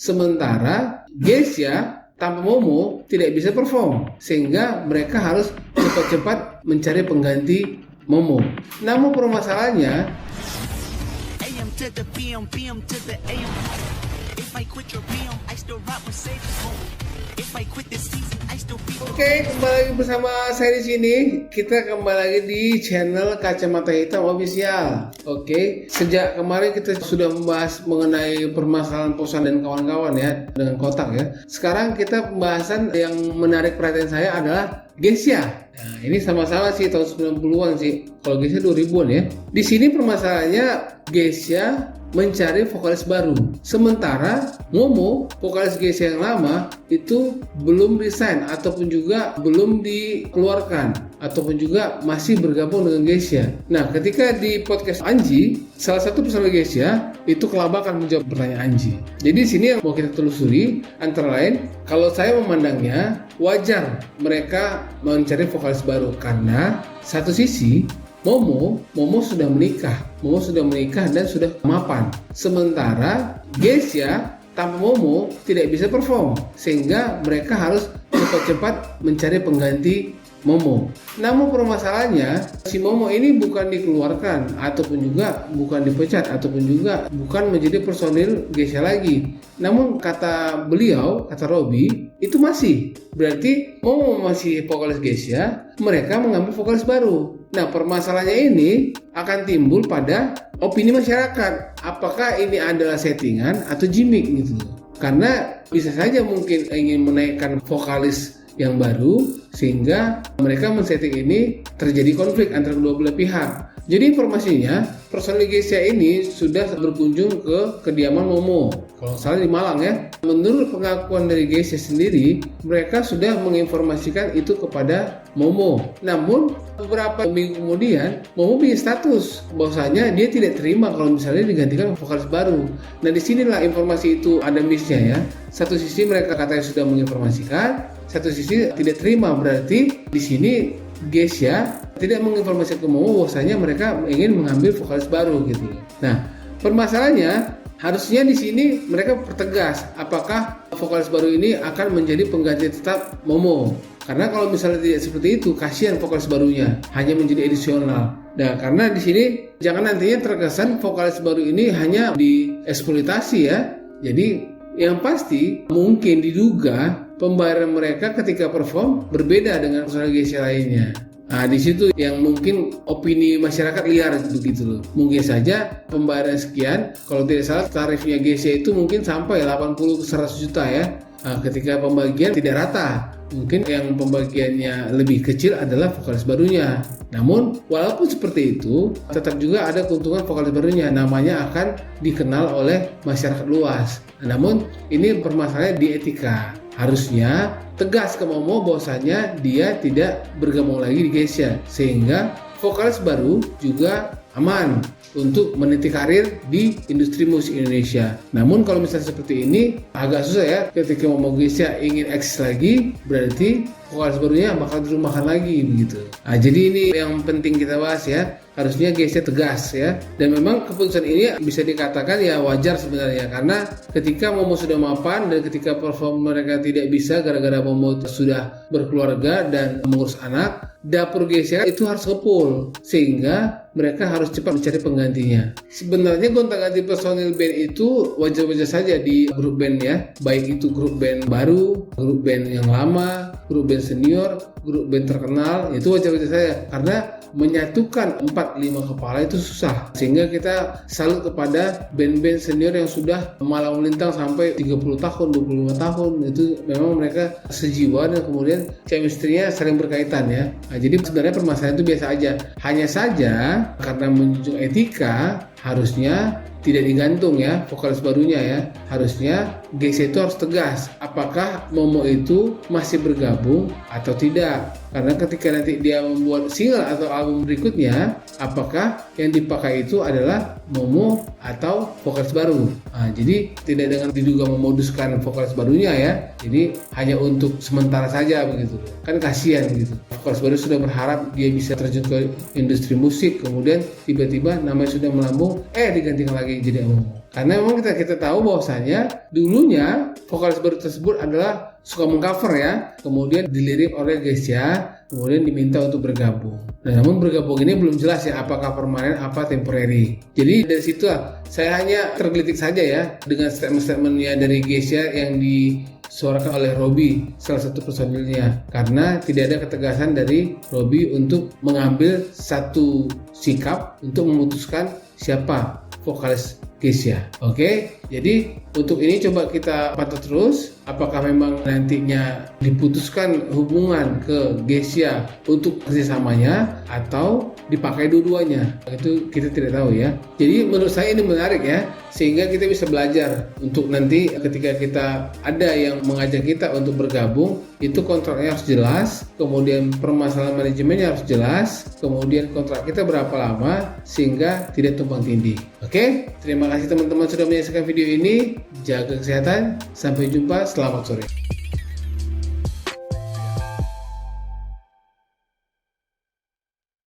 Sementara Geisha tanpa Momo tidak bisa perform, sehingga mereka harus cepat-cepat mencari pengganti Momo. Namun permasalahannya Oke, kembali lagi bersama saya di sini. Kita kembali lagi di channel Kacamata Hitam Official. Oke, sejak kemarin kita sudah membahas mengenai permasalahan Posan dan kawan-kawan ya, dengan kotak ya. Sekarang kita pembahasan yang menarik perhatian saya adalah Geisha. Nah, ini sama-sama sih tahun 90-an sih. Kalau Geisha 2000-an ya. Di sini permasalahannya Geisha mencari vokalis baru. Sementara Momo, vokalis Geisha yang lama itu belum resign ataupun juga belum dikeluarkan ataupun juga masih bergabung dengan Geisha. Nah, ketika di podcast Anji, salah satu personel Geisha itu kelabakan menjawab pertanyaan Anji. Jadi di sini yang mau kita telusuri antara lain, kalau saya memandangnya wajar mereka mencari vokalis baru karena satu sisi Momo sudah menikah dan sudah mapan. Sementara Geisha tanpa Momo tidak bisa perform, sehingga mereka harus cepat-cepat mencari pengganti Momo. Namun permasalahannya si Momo ini bukan dikeluarkan ataupun juga bukan dipecat ataupun juga bukan menjadi personil Geisha lagi. Namun kata beliau, kata Robby, itu masih. Berarti Momo masih vokalis Geisha, mereka mengambil vokalis baru. Nah, permasalahannya ini akan timbul pada opini masyarakat. Apakah ini adalah settingan atau gimmick gitu. Karena bisa saja mungkin ingin menaikkan vokalis yang baru sehingga mereka men-setting ini terjadi konflik antara kedua belah pihak. Jadi informasinya personil Geisha ini sudah berkunjung ke kediaman Momo, kalau salah di Malang ya. Menurut pengakuan dari Geisha sendiri, mereka sudah menginformasikan itu kepada Momo. Namun beberapa minggu kemudian Momo punya status bahwasanya dia tidak terima kalau misalnya digantikan vokalis baru. Nah, disinilah informasi itu ada miss-nya ya. Satu sisi mereka katanya sudah menginformasikan, satu sisi tidak terima. Berarti di sini Geisha tidak menginformasikan ke Momo bahwasanya mereka ingin mengambil vokalis baru gitu. Nah, permasalahannya harusnya di sini mereka pertegas apakah vokalis baru ini akan menjadi pengganti tetap Momo. Karena kalau misalnya tidak seperti itu, kasihan vokalis barunya hanya menjadi edisional. Nah, karena di sini jangan nantinya terkesan vokalis baru ini hanya dieksploitasi ya. Jadi yang pasti mungkin diduga pembayaran mereka ketika perform berbeda dengan personel Geisha lainnya. Nah, di situ yang mungkin opini masyarakat liar begitu loh. Mungkin saja pembayaran sekian, kalau tidak salah tarifnya Geisha itu mungkin sampai 80 ke 100 juta ya. Nah, ketika pembagian tidak rata. Mungkin yang pembagiannya lebih kecil adalah vokalis barunya. Namun walaupun seperti itu, tetap juga ada keuntungan vokalis barunya. Namanya akan dikenal oleh masyarakat luas. Namun ini permasalahannya di etika. Harusnya tegas ke Momo bahwasanya dia tidak bergabung lagi di Geisha, sehingga vokalis baru juga aman untuk meniti karir di industri musik Indonesia. Namun kalau misalnya seperti ini agak susah ya, ketika Momo Geisha ingin eksis lagi, berarti vokalis barunya bakal dirumahkan lagi begitu. Nah, jadi ini yang penting kita bahas ya. Harusnya Geisha tegas ya. Dan memang keputusan ini bisa dikatakan ya wajar sebenarnya, karena ketika Momo sudah mapan dan ketika perform mereka tidak bisa gara-gara Momo sudah berkeluarga dan mengurus anak, dapur Geisha itu harus ngepul sehingga mereka harus cepat mencari penggantinya. Sebenarnya gonta-ganti personil band itu wajar-wajar saja di grup band ya, baik itu grup band baru, grup band yang lama, grup band senior, grup band terkenal, itu wajar-wajar saja karena menyatukan 4-5 kepala itu susah, sehingga kita salut kepada band-band senior yang sudah malang melintang sampai 30 tahun, 25 tahun. Itu memang mereka sejiwa dan kemudian chemistry-nya sering berkaitan ya. Nah, jadi sebenarnya permasalahan itu biasa aja. Hanya saja karena menjunjung etika, harusnya tidak digantung ya vokalis barunya ya. Harusnya Geisha itu harus tegas apakah Momo itu masih bergabung atau tidak. Karena ketika nanti dia membuat single atau album berikutnya, apakah yang dipakai itu adalah Momo atau vokalis baru. Nah, jadi tidak dengan diduga memoduskan vokalis barunya ya. Jadi hanya untuk sementara saja begitu. Kan kasihan gitu. Vokalis baru sudah berharap dia bisa terjun ke industri musik, kemudian tiba-tiba namanya sudah melambung, digantikan lagi jadi Momo. Karena memang kita tahu bahwasanya dulunya vokalis baru tersebut adalah suka mengcover ya, kemudian dilirik oleh Geisha, kemudian diminta untuk bergabung. Nah, namun bergabung ini belum jelas ya apakah permanen apa temporary. Jadi dari situ saya hanya tergelitik saja ya dengan statement-statementnya dari Geisha yang disuarakan oleh Robby, salah satu personilnya, karena tidak ada ketegasan dari Robby untuk mengambil satu sikap untuk memutuskan siapa vokalis Geisha. Oke, jadi untuk ini coba kita pantau terus apakah memang nantinya diputuskan hubungan ke Geisha untuk kerjasamanya atau dipakai dua-duanya. Itu kita tidak tahu ya. Jadi menurut saya ini menarik ya, sehingga kita bisa belajar untuk nanti ketika kita ada yang mengajak kita untuk bergabung, itu kontraknya harus jelas, kemudian permasalahan manajemennya harus jelas, kemudian kontrak kita berapa lama sehingga tidak tumpang tindih. Oke, terima kasih teman-teman sudah menyaksikan video ini. Jaga kesehatan, sampai jumpa, selamat sore.